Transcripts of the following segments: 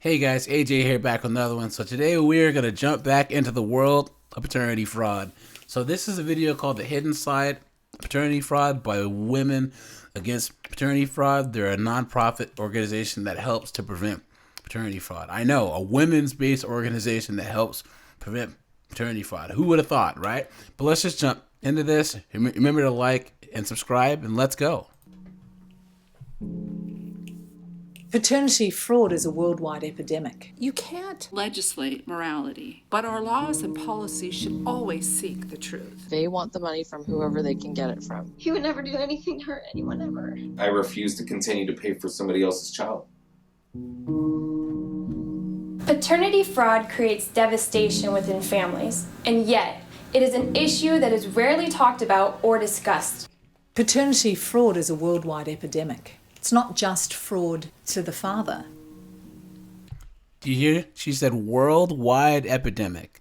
Hey guys, AJ here back with another one. So today we're going to jump back into the world of paternity fraud. So this is a video called The Hidden Side of Paternity Fraud by Women Against Paternity Fraud. They're a nonprofit organization that helps to prevent paternity fraud. I know, a women's based organization that helps prevent paternity fraud. Who would have thought, right? But let's just jump into this. Remember to like and subscribe, and let's go. Paternity fraud is a worldwide epidemic. You can't legislate morality, but our laws and policies should always seek the truth. They want the money from whoever they can get it from. He would never do anything to hurt anyone ever. I refuse to continue to pay for somebody else's child. Paternity fraud creates devastation within families, and yet it is an issue that is rarely talked about or discussed. Paternity fraud is a worldwide epidemic. It's not just fraud to the father. Do you hear? She said worldwide epidemic.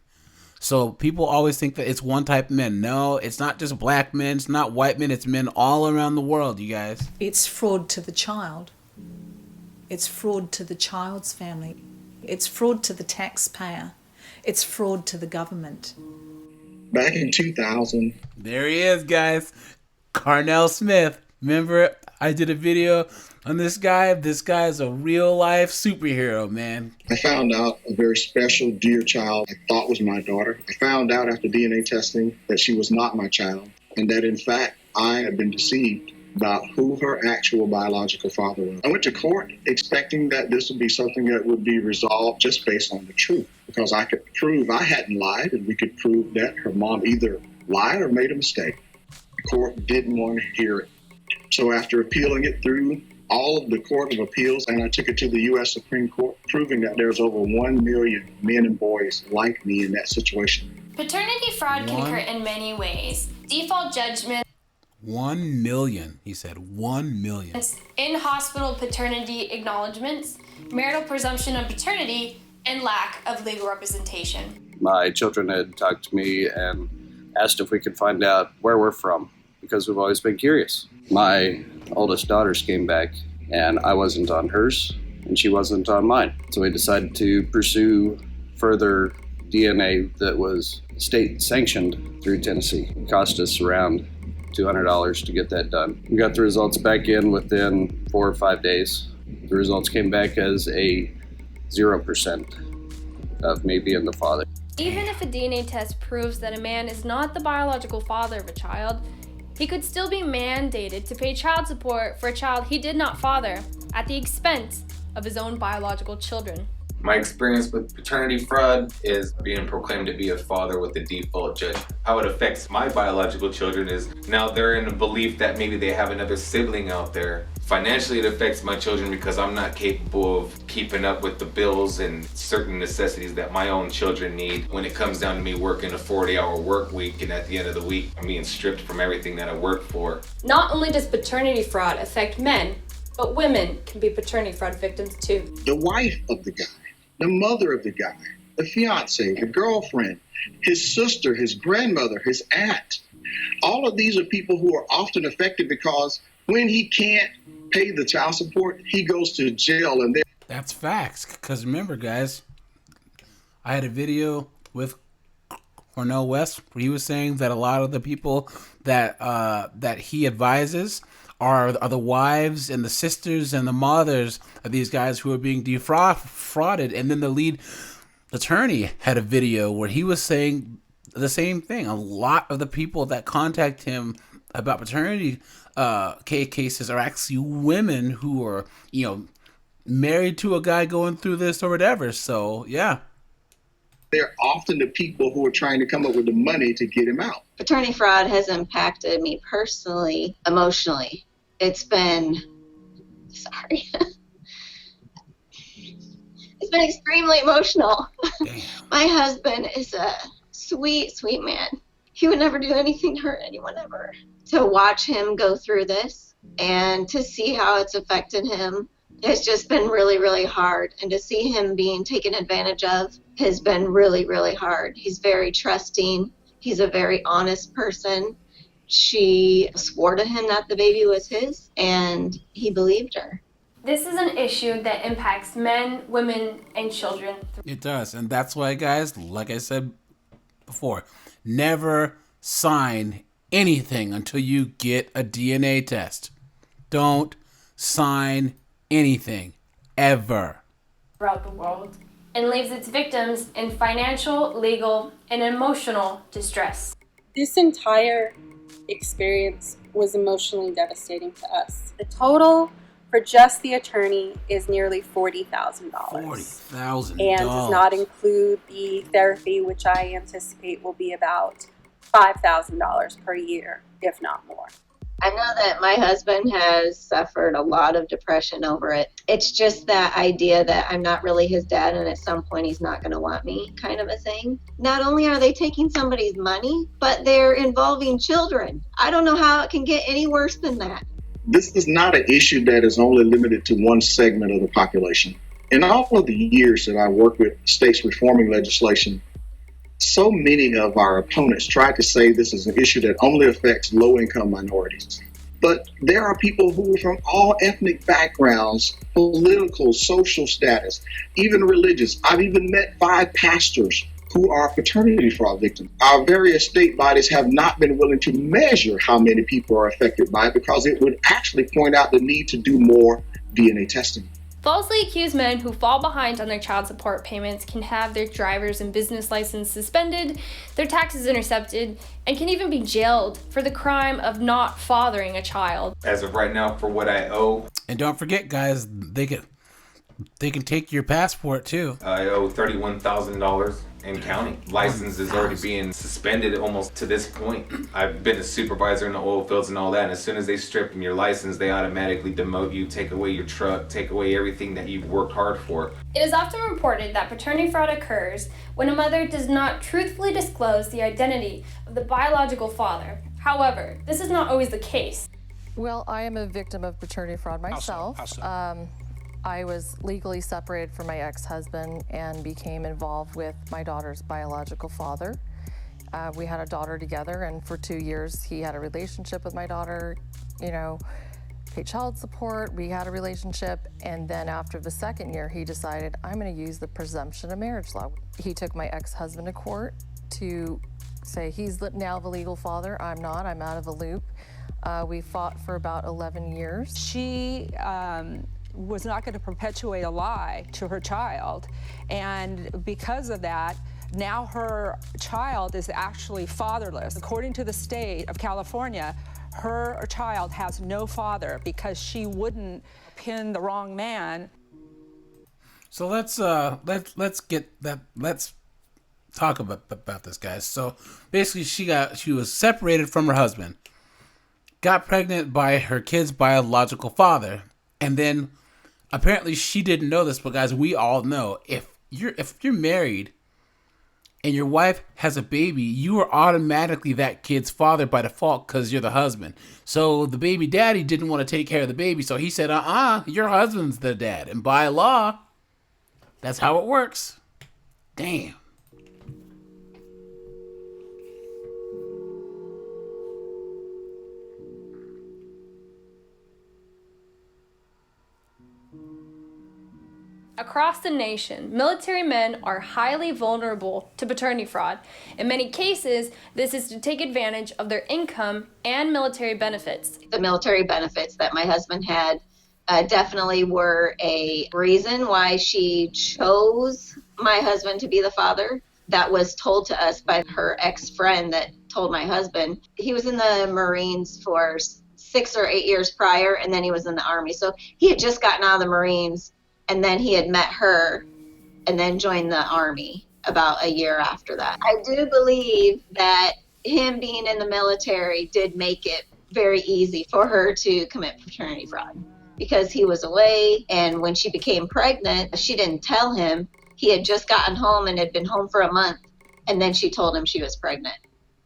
So people always think that it's one type of men. No, it's not just black men. It's not white men. It's men all around the world, you guys. It's fraud to the child. It's fraud to the child's family. It's fraud to the taxpayer. It's fraud to the government. Back in 2000. There he is, guys. Carnell Smith. Remember, I did a video on this guy. This guy is a real life superhero, man. I found out a very special, dear child I thought was my daughter. I found out after DNA testing that she was not my child, and that in fact I had been deceived about who her actual biological father was. I went to court expecting that this would be something that would be resolved just based on the truth, because I could prove I hadn't lied, and we could prove that her mom either lied or made a mistake. The court didn't want to hear it. So after appealing it through all of the Court of Appeals, and I took it to the U.S. Supreme Court, proving that there's over 1 million men and boys like me in that situation. Paternity fraud can occur in many ways. Default judgment, 1 million, he said. 1 million. in-hospital paternity acknowledgments, marital presumption of paternity, and lack of legal representation. My children had talked to me and asked if we could find out where we're from, because we've always been curious. My oldest daughters came back, and I wasn't on hers, and she wasn't on mine. So we decided to pursue further DNA that was state sanctioned through Tennessee. It cost us around $200 to get that done. We got the results back in within 4 or 5 days. The results came back as a 0% of me being the father. Even if a DNA test proves that a man is not the biological father of a child, he could still be mandated to pay child support for a child he did not father at the expense of his own biological children. My experience with paternity fraud is being proclaimed to be a father with a default judgment. How it affects my biological children is now they're in a belief that maybe they have another sibling out there. Financially, it affects my children because I'm not capable of keeping up with the bills and certain necessities that my own children need. When it comes down to me working a 40-hour work week, and at the end of the week, I'm being stripped from everything that I work for. Not only does paternity fraud affect men, but women can be paternity fraud victims too. The wife of the guy, the mother of the guy, the fiance, the girlfriend, his sister, his grandmother, his aunt. All of these are people who are often affected because when he can't pay the child support, he goes to jail. And That's facts. Because remember, guys, I had a video with Cornell West where he was saying that a lot of the people that he advises are the wives and the sisters and the mothers of these guys who are being defrauded. And then the lead attorney had a video where he was saying the same thing. A lot of the people that contact him about paternity cases are actually women who are, married to a guy going through this or whatever. So, yeah. they're often the people who are trying to come up with the money to get him out. Paternity fraud has impacted me personally, emotionally. It's been, it's been extremely emotional. My husband is a sweet, sweet man. He would never do anything to hurt anyone ever. To watch him go through this and to see how it's affected him has just been really, really hard. And to see him being taken advantage of has been really, really hard. He's very trusting. He's a very honest person. She swore to him that the baby was his, and he believed her. This is an issue that impacts men, women, and children. It does. And that's why, guys, like I said before, never sign anything until you get a DNA test. Don't sign anything, ever. Throughout the world, and leaves its victims in financial, legal, and emotional distress. This entire experience was emotionally devastating to us. The total for just the attorney is nearly $40,000. $40,000. And does not include the therapy, which I anticipate will be about $5,000 per year, if not more. I know that my husband has suffered a lot of depression over it. It's just that idea that I'm not really his dad and at some point he's not going to want me kind of a thing. Not only are they taking somebody's money, but they're involving children. I don't know how it can get any worse than that. This is not an issue that is only limited to one segment of the population. In all of the years that I worked with states reforming legislation, so many of our opponents tried to say this is an issue that only affects low-income minorities. But there are people who are from all ethnic backgrounds, political, social status, even religious. I've even met 5 pastors who are paternity fraud victims. Our various state bodies have not been willing to measure how many people are affected by it because it would actually point out the need to do more DNA testing. Falsely accused men who fall behind on their child support payments can have their driver's and business license suspended, their taxes intercepted, and can even be jailed for the crime of not fathering a child. As of right now, for what I owe. And don't forget, guys, they can take your passport too. I owe $31,000 and counting. License is already being suspended almost to this point. I've been a supervisor in the oil fields and all that, and as soon as they strip your license, they automatically demote you, take away your truck, take away everything that you've worked hard for. It is often reported that paternity fraud occurs when a mother does not truthfully disclose the identity of the biological father. However, this is not always the case. Well, I am a victim of paternity fraud myself. How so? I was legally separated from my ex-husband and became involved with my daughter's biological father. We had a daughter together, and for 2 years he had a relationship with my daughter, paid child support, we had a relationship, and then after the second year he decided, I'm going to use the presumption of marriage law. He took my ex-husband to court to say he's now the legal father, I'm not, I'm out of the loop. We fought for about 11 years. She was not going to perpetuate a lie to her child, and because of that, now her child is actually fatherless. According to the state of California, her child has no father because she wouldn't pin the wrong man. So let's talk about this, guys. So basically she was separated from her husband, got pregnant by her kid's biological father, and then apparently she didn't know this, but guys, we all know if you're married and your wife has a baby, you are automatically that kid's father by default because you're the husband. So the baby daddy didn't want to take care of the baby, so he said, your husband's the dad. And by law, that's how it works. Damn. Across the nation, military men are highly vulnerable to paternity fraud. In many cases, this is to take advantage of their income and military benefits. The military benefits that my husband had definitely were a reason why she chose my husband to be the father. That was told to us by her ex-friend that told my husband. He was in the Marines for 6 or 8 years prior, and then he was in the Army. So he had just gotten out of the Marines, and then he had met her and then joined the Army about a year after that. I do believe that him being in the military did make it very easy for her to commit paternity fraud because he was away, and when she became pregnant, she didn't tell him. He had just gotten home and had been home for a month, and then she told him she was pregnant.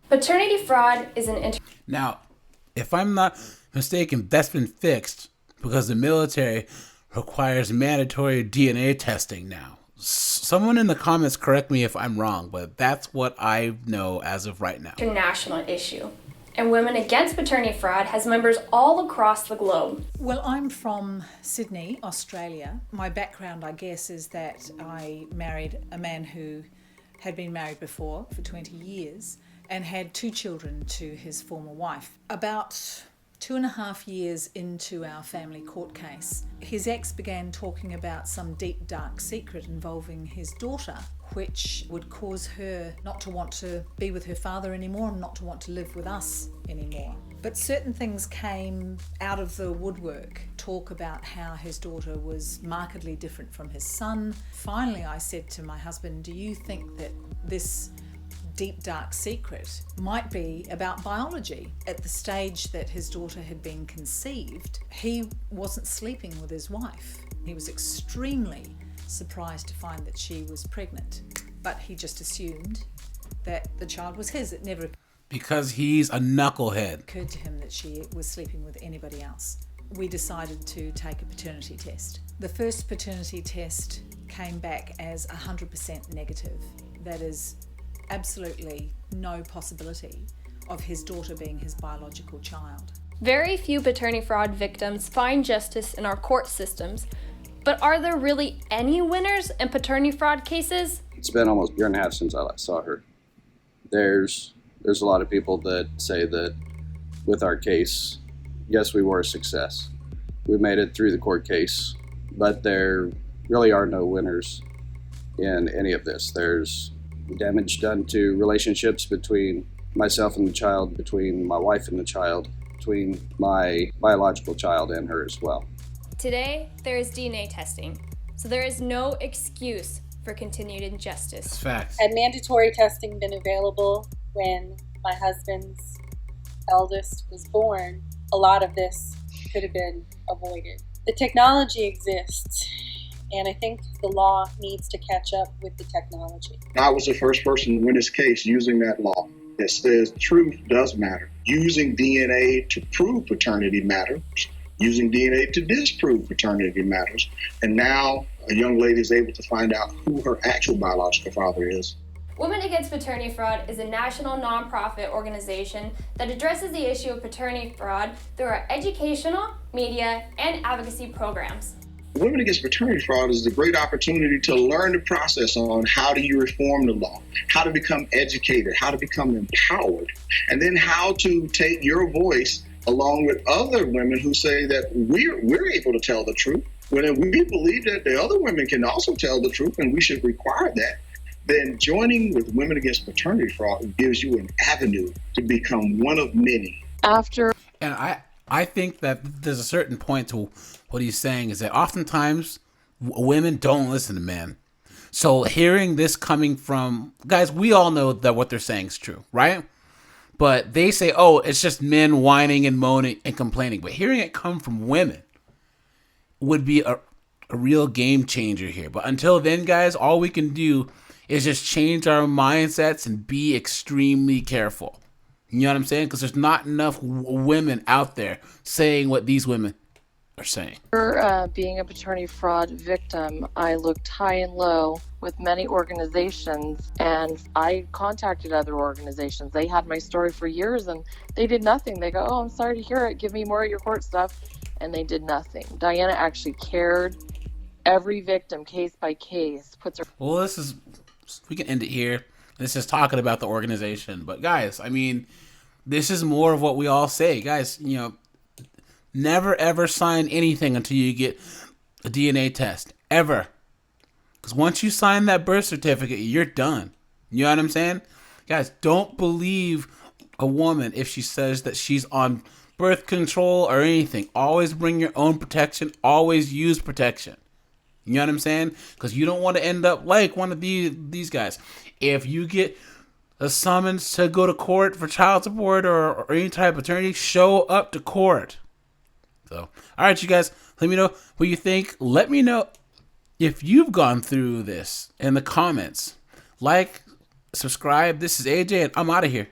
Paternity fraud is an Now, if I'm not mistaken, that's been fixed because the military requires mandatory DNA testing now. Someone in the comments correct me if I'm wrong, but that's what I know as of right now. international issue. And Women Against Paternity Fraud has members all across the globe. Well, I'm from Sydney, Australia. My background, I guess, is that I married a man who had been married before for 20 years and had 2 children to his former wife. About 2.5 years into our family court case, his ex began talking about some deep, dark secret involving his daughter, which would cause her not to want to be with her father anymore and not to want to live with us anymore. But certain things came out of the woodwork. Talk about how his daughter was markedly different from his son. Finally, I said to my husband, do you think that this deep, dark secret might be about biology? At the stage that his daughter had been conceived, he wasn't sleeping with his wife. He was extremely surprised to find that she was pregnant, but he just assumed that the child was his. It never Because he's a knucklehead. occurred to him that she was sleeping with anybody else. We decided to take a paternity test. The first paternity test came back as 100% negative. That is absolutely no possibility of his daughter being his biological child. Very few paternity fraud victims find justice in our court systems, but are there really any winners in paternity fraud cases? It's been almost a year and a half since I last saw her. There's a lot of people that say that with our case, yes, we were a success. We made it through the court case, but there really are no winners in any of this. There's damage done to relationships between myself and the child, between my wife and the child, between my biological child and her as well. Today, there is DNA testing, so there is no excuse for continued injustice. It's facts. Had mandatory testing been available when my husband's eldest was born, a lot of this could have been avoided. The technology exists, and I think the law needs to catch up with the technology. I was the first person to win this case using that law that says truth does matter. Using DNA to prove paternity matters. Using DNA to disprove paternity matters. And now a young lady is able to find out who her actual biological father is. Women Against Paternity Fraud is a national nonprofit organization that addresses the issue of paternity fraud through our educational, media, and advocacy programs. Women Against Paternity Fraud is a great opportunity to learn the process on how do you reform the law, how to become educated, how to become empowered, and then how to take your voice along with other women who say that we're able to tell the truth. When we believe that the other women can also tell the truth and we should require that, then joining with Women Against Paternity Fraud gives you an avenue to become one of many. And I think that there's a certain point to what he's saying is that oftentimes women don't listen to men. So hearing this coming from guys, we all know that what they're saying is true, right? But they say, oh, it's just men whining and moaning and complaining. But hearing it come from women would be a real game changer here. But until then, guys, all we can do is just change our mindsets and be extremely careful. You know what I'm saying? Because there's not enough women out there saying what these women are saying. For being a paternity fraud victim, I looked high and low with many organizations, and I contacted other organizations. They had my story for years, and they did nothing. They go, oh, I'm sorry to hear it. Give me more of your court stuff. And they did nothing. Diana actually cared. Every victim, case by case, puts her... Well, we can end it here. This is talking about the organization. But guys, I mean, this is more of what we all say. Guys, you know, never ever sign anything until you get a DNA test. Ever. Because once you sign that birth certificate, you're done. You know what I'm saying? Guys, don't believe a woman if she says that she's on birth control or anything. Always bring your own protection. Always use protection. You know what I'm saying? Because you don't want to end up like one of these guys. If you get a summons to go to court for child support or any type of paternity, show up to court. So, all right, you guys, let me know what you think. Let me know if you've gone through this in the comments. Like, subscribe. This is AJ, and I'm out of here.